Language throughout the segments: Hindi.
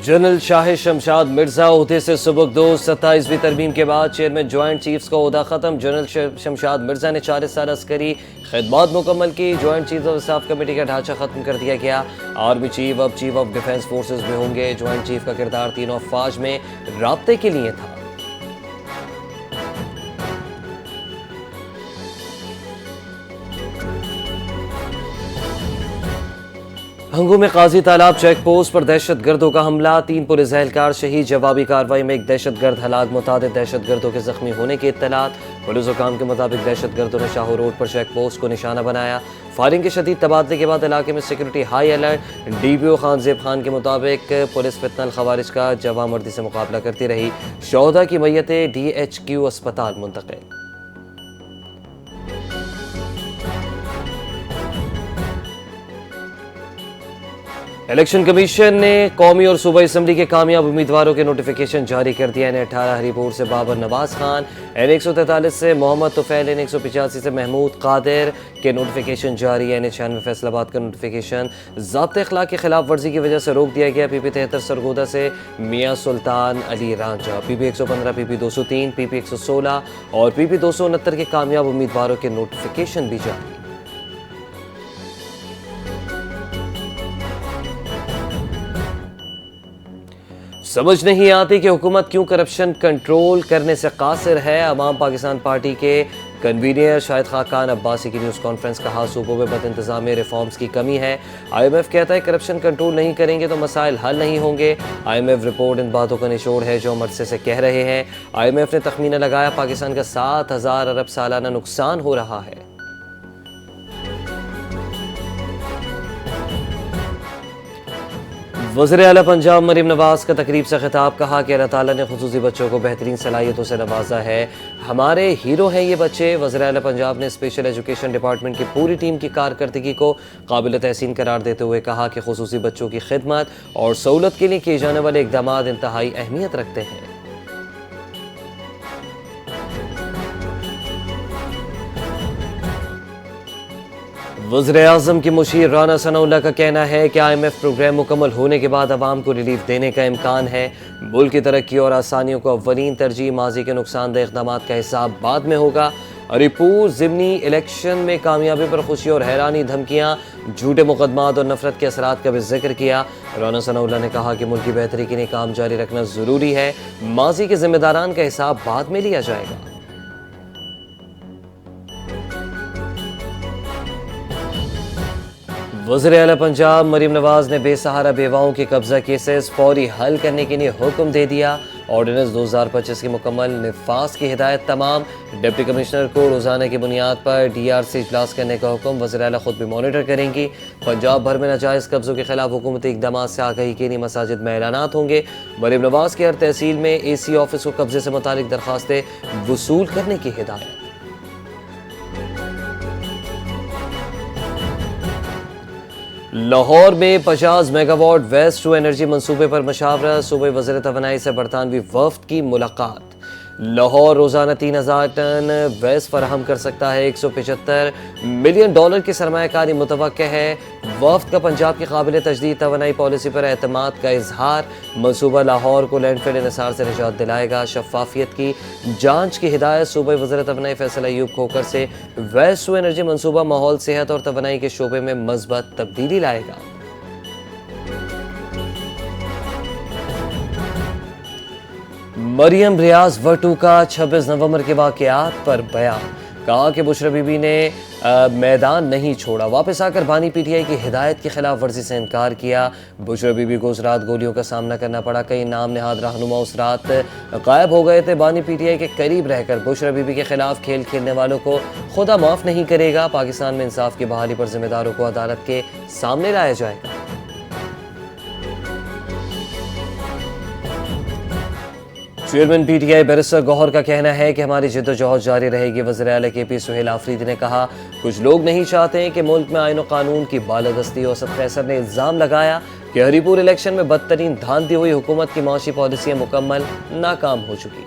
जनरल शाहिद शमशाद मिर्जा ओहदे से सुबुकदोश 27वीं तरमीम के बाद चेयरमैन ज्वाइंट चीफ्स का ओहदा खत्म। जनरल शमशाद मिर्जा ने 40 साल अस्करी खिदमत मुकम्मल की। Joint chief of staff committee का ढांचा खत्म कर दिया गया। आर्मी चीफ अब चीफ ऑफ डिफेंस फोर्सेज में होंगे। ज्वाइंट चीफ का किरदार तीनों अफवाज में राब्ते के लिए था। हंगू में काजी तालाब चेक पोस्ट पर दहशत गर्दों का हमला, 3 पुलिस एहलकार शहीद। जवाबी कार्रवाई में एक दहशत गर्द हलाक, मुतादिद दहशत गर्दों के जख्मी होने की इत्तलात। पुलिस हुकाम के मुताबिक दहशत गर्दों ने शाहू रोड पर चेक पोस्ट को निशाना बनाया। फायरिंग के शदीद तबादले के बाद इलाके में security high alert. DPO Khan जेब खान के मुताबिक पुलिस फितनल खवारिज का जवामर्दी से मुकाबला करती रही। शोहदा की मैयतें DHQ अस्पताल मुंतकिल। इलेक्शन कमीशन ने कौमी और सूबाई असम्बली के कामयाब उम्मीदवारों के नोटिफिकेशन जारी कर दिया। N18 हरीपुर से बाबर नवाज खान, N143 से मोहम्मद तुफैल, N185 से महमूद कादिर के नोटिफिकेशन जारी। N96 फैसलाबाद का नोटिफिकेशन ज़ाब्ते अखलाक की खिलाफ वर्जी की वजह से रोक दिया गया। PP 73 सरगोदा से मियाँ सुल्तान Ali Ranjha, PP 115, PP 203, PP 116 और PP 269 के कामयाब उम्मीदवारों के नोटिफिकेशन भी जारी। समझ नहीं आती कि हुकूमत क्यों करप्शन कंट्रोल करने से कासिर है। अवाम पाकिस्तान पार्टी के कन्वीनियर शाहिद खाकान अब्बासी की न्यूज़ कॉन्फ्रेंस, कहा सूबों में बदइंतज़ामी रिफॉर्म्स की कमी है। IMF कहता है करप्शन कंट्रोल नहीं करेंगे तो मसाइल हल नहीं होंगे। IMF रिपोर्ट इन बातों का निचोड़ है जो अरसे से कह रहे हैं। IMF ने तखमीना लगाया पाकिस्तान का 7,000 अरब सालाना नुकसान हो रहा है। वज़ीर आला पंजाब मरीम नवाज का तकरीब से खिताब, कहा कि अल्लाह ताला ने खुसूसी बच्चों को बेहतरीन सलाहियतों से नवाजा है। हमारे हीरो हैं ये बच्चे। वज़ीर आला पंजाब ने स्पेशल एजुकेशन डिपार्टमेंट की पूरी टीम की कारकर्दगी को काबिल तहसीन करार देते हुए कहा कि खुसूसी बच्चों की खिदमत और सहूलत के लिए किए जाने वाले इक़दाम इंतहाई अहमियत रखते हैं। वज़ीर आज़म की मुशीर राना सनाउल्लाह का कहना है कि IMF प्रोग्राम मुकम्मल होने के बाद आवाम को रिलीफ देने का इम्कान है। मुल्क की तरक्की और आसानियों को अव्वलीन तरजीह, माजी के नुकसानदेह इक़दाम का हिसाब बाद में होगा। हरीपुर ज़िमनी इलेक्शन में कामयाबी पर खुशी और हैरानी, धमकियाँ, झूठे मुकदमात और नफरत के असरात का भी जिक्र किया। राना सनाउल्लाह ने कहा कि मुल्क की बेहतरी के लिए काम जारी रखना ज़रूरी है। माजी के जिम्मेदारान का हिसाब बाद में लिया जाएगा। वज़ीर आला पंजाब मरीम नवाज ने बेसहारा बेवाओं के कब्जा केसेस फौरी हल करने के लिए हुक्म दे दिया। ऑर्डिनेंस 2025 की मुकम्मल निफाज की हिदायत तमाम। डिप्टी कमिश्नर को रोज़ाना की बुनियाद पर DRC इजलास करने का हुक्म। वज़ीर आला खुद भी मॉनिटर करेंगी। पंजाब भर में नाजायज़ कब्ज़ों के खिलाफ हुकूमती इक़दाम से आगाही के लिए मसाजिद में ऐलानात होंगे। मरीम नवाज की हर तहसील में AC ऑफिस को कब्जे से मुतालिक दरखास्तें वसूल करने की हिदायत। लाहौर में 50 मेगावाट वेस्ट टू एनर्जी मंसूबे पर मशावरत, सूबे वज़ीर तवानाई से बरतानवी वफ़द की मुलाकात। लाहौर रोज़ाना 3,000 टन वेस्ट फराहम कर सकता है। $175 मिलियन की सरमायाकारी मुतवक्के है। वफ़द का पंजाब की काबिल तजदीद तवानाई पॉलिसी पर एतमाद का इजहार। मंसूबा लाहौर को लैंडफिल इन्हिसार से निजात दिलाएगा। शफाफियत की जांच की हिदायत। सूबे वज़ीर तवानाई फैसल अयूब खोकर से वेस्ट टू एनर्जी मंसूबा माहौल, सेहत और तवानाई के शोबे में मज़बूत तब्दीली लाएगा। मरियम रियाज वटू का 26 नवंबर के वाक़यात पर बयान, कहा कि बुशरा बीबी ने मैदान नहीं छोड़ा, वापस आकर बानी PTI की हिदायत की खिलाफ वर्जी से इनकार किया। बुशरा बीबी को उस रात गोलियों का सामना करना पड़ा। कई नाम नहाद रहनुमा उस रात गायब हो गए थे। बानी PTI के करीब रहकर बुशरा बीबी के खिलाफ खेल खेलने वालों को खुदा माफ़ नहीं करेगा। पाकिस्तान में इंसाफ की बहाली पर जिम्मेदारों को अदालत के सामने लाया जाएगा। चेयरमैन PTI बैरिस्टर गौहर का कहना है कि हमारी जिद्दोजहद जारी रहेगी। वज़ीर आला KP सुहेल आफरीदी ने कहा, कुछ लोग नहीं चाहते कि मुल्क में आईन और कानून की बालादस्ती हो। असद कैसर ने इल्ज़ाम लगाया कि हरीपुर इलेक्शन में बदतरीन धांधली हुई, हुकूमत की माशी पॉलिसियाँ मुकम्मल नाकाम हो चुकी।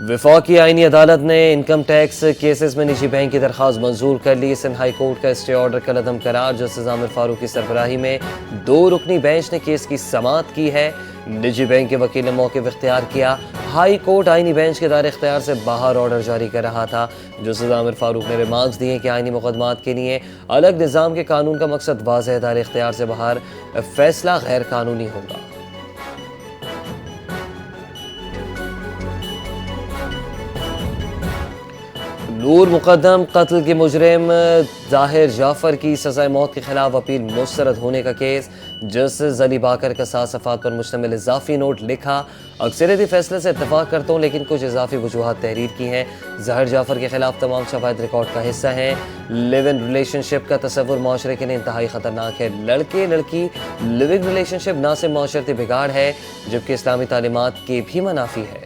वफाकी आईनी अदालत ने इनकम टैक्स केसेस में निजी बैंक की दरख्वास्त मंजूर कर ली। सिंध हाई कोर्ट का स्टे ऑर्डर कलअदम करार। जस्टिस आमिर फारूक की सरबराही में 2 रुकनी बेंच ने केस की समाअत की है। निजी बैंक के वकील ने मौक़िफ़ इख्तियार किया। हाई कोर्ट आईनी बेंच के दायरे इख्तियार से बाहर ऑर्डर जारी कर रहा था। जस्टिस आमिर फारूक ने रिमार्क्स दिए कि आईनी मुकदमात के लिए अलग निज़ाम के कानून का मकसद वाज़ेह दायरे इख्तियार से बाहर फैसला गैर कानूनी होगा। नूर मुकदम कत्ल के मुजरिम ज़ाहिर जाफ़र की सज़ाए मौत के खिलाफ अपील मुस्तरद होने का केस। जस्टिस अली बाकर का 7 सफ़ात पर मुश्तमिल इजाफी नोट लिखा। अक्सरियती फैसले से इत्तफाक करता हूँ लेकिन कुछ इजाफी वजूहात तहरीर की हैं। ज़ाहिर जाफ़र के खिलाफ तमाम शवाहिद रिकॉर्ड का हिस्सा हैं। लिव इन रिलेशनशिप का तस्वुर माशरे के लिए इंतहाई ख़तरनाक है। लड़के लड़की लिविंग रिलेशनशिप ना सिर्फ माशरती बिगाड़ है जबकि इस्लामी तालीमात के भी मनाफी है।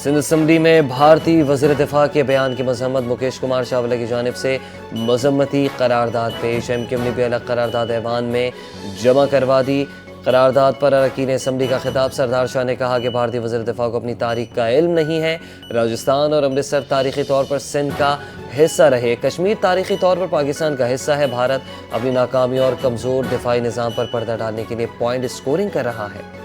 सिंध असम्बली में भारतीय वज़ीर दिफ़ा के बयान की मज़म्मत। मुकेश कुमार चावला की जानिब से मज़म्मती करारदाद पेश। MKM ने भी अलग करारदाद ऐवान में जमा करवा दी। करारदाद पर अरकान असम्बली का खिताब। सरदार शाह ने कहा कि भारतीय वज़ीर दिफ़ा को अपनी तारीख का इल्म नहीं है। राजस्थान और अमृतसर तारीख़ी तौर पर सिंध का हिस्सा रहे। कश्मीर तारीख़ी तौर पर पाकिस्तान का हिस्सा है। भारत अपनी नाकामी और कमज़ोर दिफाई निज़ाम पर पर्दा डालने के लिए पॉइंट स्कोरिंग कर रहा है।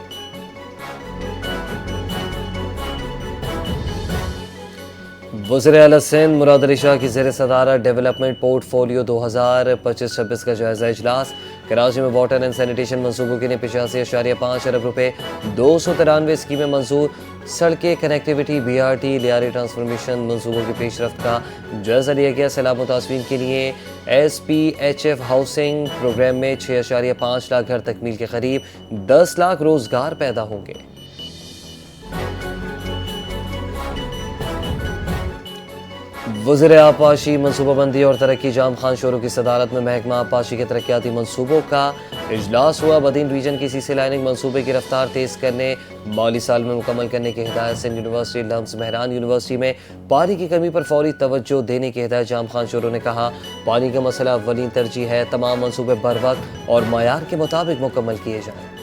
वज़ीर आला सिंध मुराद अली शाह की ज़ेर सदारत डेवलपमेंट पोर्टफोलियो 2025-26 का जायजा इजलास। कराची में वाटर एंड सैनिटेशन मनसूबों के लिए 85.5 अरब रुपए 293 स्कीमें मंजूर। सड़कें, कनेक्टिविटी, BRT, लियारी ट्रांसफॉर्मेशन मनसूबों की पेशरफ्त का जायजा लिया गया। सैलाब मुतासरीन के लिए SPHF हाउसिंग प्रोग्राम में 6.5 लाख घर तकमील के करीब 10 लाख रोजगार पैदा होंगे। वज़ीर आपाशी मनसूबाबंदी और तरक्की जाम खान शोरू की सदारत में महकमा आपाशी के तरक्याती मनसूबों का इजलास हुआ। बदीन रीजन की CC लाइनिंग मनसूबे की रफ्तार तेज़ करने, माली साल में मुकम्मल करने की हिदायत। सिंध यूनिवर्सिटी लम्स महरान यूनिवर्सिटी में पानी की कमी पर फौरी तवज्जो देने की हिदायत। जाम खान शोरू ने कहा पानी का मसला अव्वलीन तरजीह है। तमाम मनसूबे बर वक्त और मयार के मुताबिक मुकम्मल किए जाएँ।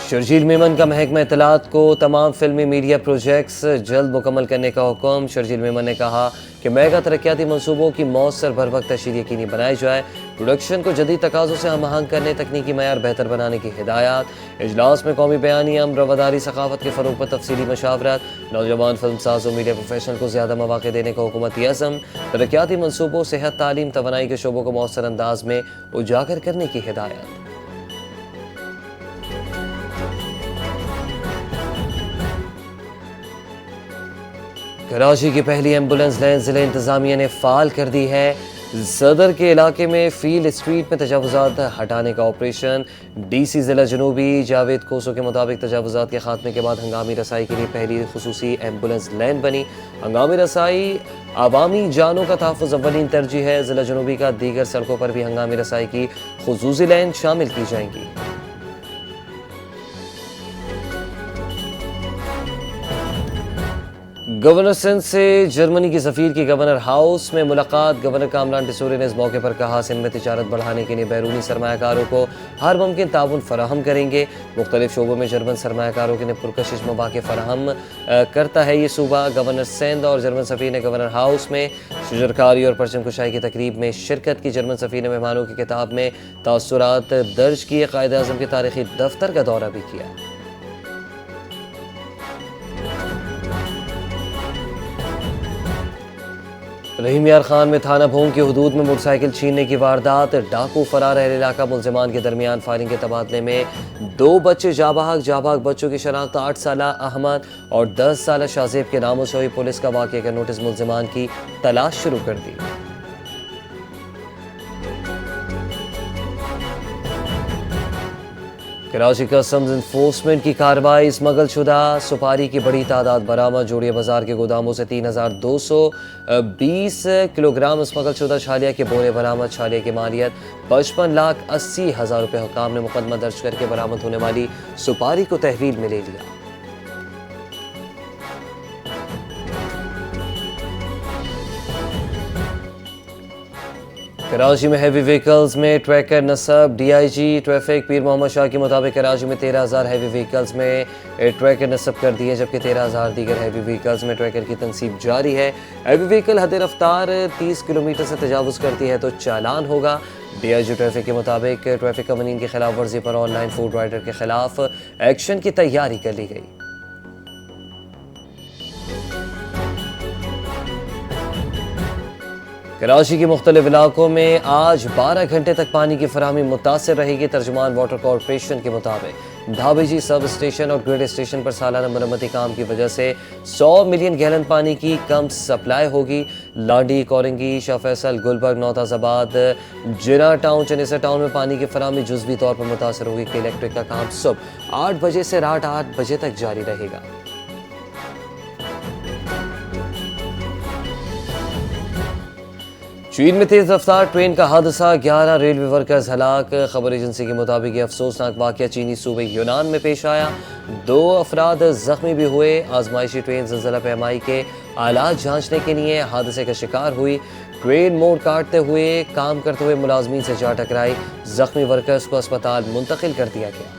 शर्जील मेमन का महकमा इत्तलात को तमाम फिल्मी मीडिया प्रोजेक्ट्स जल्द मुकम्मल करने का हुक्म। शर्जील मेमन ने कहा कि मेगा तरक्याती मनसूबों की मौसर बर वक्त तशरीह यकीनी बनाई जाए। प्रोडक्शन को जदीद तकाज़ों से हम आहंग करने, तकनीकी मयार बेहतर बनाने की हिदायत। इजलास में कौमी बयानी, अमर रवादारी, सखावत के फ़रोग पर तफसीली मशावरत। नौजवान फिल्म साज और मीडिया प्रोफेशनल को ज़्यादा मौक़े देने का हुकूमती अज़म। तरक्याती मनसूबों, सेहत, तालीम, तवानाई के शोबों को मौसर अंदाज में उजागर करने की हिदायत। कराची की पहली एम्बुलेंस लैन ज़िले इंतज़ामिया ने फ़ाल कर दी है। सदर के इलाके में फील्ड स्ट्रीट में तजावुज़ात हटाने का ऑपरेशन। DC ज़िला जनूबी जावेद कोसो के मुताबिक तजावुज़ात के खात्मे के बाद हंगामी रसाई के लिए पहली खुसूसी एम्बुलेंस लैन बनी। हंगामी रसाई आवामी जानों का तहफ़्फ़ुज़ अव्वलीन तरजीह है। ज़िला जनूबी का दीगर सड़कों पर भी हंगामी रसाई की खुसूसी लैन शामिल की जाएंगी। गवर्नर सिंध से जर्मनी की सफ़ीर की गवर्नर हाउस में मुलाकात। गवर्नर कामरान टिसूरी ने इस मौके पर कहा सिंध में तिजारत बढ़ाने के लिए बैरूनी सरमायाकारों को हर मुमकिन ताउन फराहम करेंगे। मुख्तलिफ शोबों में जर्मन सरमायाकारों के लिए पुरकशिश मौक़े फराहम करता है ये सूबा। गवर्नर सिंध और जर्मन सफ़ीर ने गवर्नर हाउस में शजरकारी और परचम कुशाई की तकरीब में शिरकत की। जर्मन सफ़ीर ने मेहमानों की किताब में तासुरात दर्ज किए। कायदे आज़म के तारीख़ी दफ्तर का दौरा भी किया। रहीम यार खान में थाना भोंग की हदूद में मोटरसाइकिल छीनने की वारदात। डाकू फरार अहल इलाका मुलजिमान के दरमियान फायरिंग के तबादले में 2 बच्चे जाबाग बच्चों की शनाख्त 8 साला अहमद और 10 साला शाहजेब के नामों से हुई। पुलिस का वाक़े का नोटिस मुलजिमान की तलाश शुरू कर दी। कराची कस्टम्स इन्फोर्समेंट की कार्रवाई। स्मगल शुदा सुपारी की बड़ी तादाद बरामद। जोड़िया बाजार के गोदामों से 3220 किलोग्राम स्मगल शुदा छालिया के बोरे बरामद। छालिया की मालियत 55,80,000 रुपये। हुकाम ने मुकदमा दर्ज करके बरामद होने वाली सुपारी को तहवील में ले लिया। कराची में हैवी व्हीकल्स में ट्रैकर नस्ब। डीआईजी ट्रैफिक पीर मोहम्मद शाह के मुताबिक कराची में 13,000 हैवी व्हीकल्स में ट्रैकर नस्ब कर दिए, जबकि 13,000 दीगर हैवी व्हीकल्स में ट्रैकर की तनसीब जारी है। हैवी व्हीकल हद रफ्तार 30 किलोमीटर से तजावुज़ करती है तो चालान होगा। डीआईजी ट्रैफिक के मुताबिक ट्रैफिक कवानीन की खिलाफ वर्जी पर ऑनलाइन फूड राइडर के खिलाफ एक्शन की तैयारी कर ली गई। कराची के मुख्तलिफ इलाकों में आज 12 घंटे तक पानी की फराहमी मुतासिर रहेगी। तर्जुमान वाटर कॉरपोरेशन के मुताबिक ढाबेजी सब स्टेशन और ग्रिड स्टेशन पर सालाना मरम्मती काम की वजह से 100 मिलियन गैलन पानी की कम सप्लाई होगी। लाडी, कोरंगी, शाह फैसल, गुलबर्ग, नौताजाबाद, जिना टाउन, चनेसर टाउन में पानी की फराहमी जुज़वी तौर पर मुतासर होगी कि इलेक्ट्रिक का काम सुबह 8 बजे से रात 8 बजे तक जारी रहेगा। चीन में तेज रफ्तार ट्रेन का हादसा, 11 रेलवे वर्कर्स हलाक। खबर एजेंसी के मुताबिक अफसोसनाक वाकया चीनी सूबे यूनान में पेश आया। 2 अफराद जख्मी भी हुए। आजमाइशी ट्रेन ज़लज़ला पैमाई के आलात जांचने के लिए हादसे का शिकार हुई। ट्रेन मोड़ काटते हुए काम करते हुए मुलाजमीन से जा टकराई। जख्मी वर्कर्स को अस्पताल मुंतकिल कर दिया गया।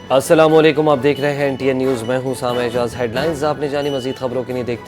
अस्सलाम वालेकुम, आप देख रहे हैं एनटीएन न्यूज़। मैं हूं सामा एजाज। हेडलाइंस आपने जानी, मजीद खबरों के लिए देखते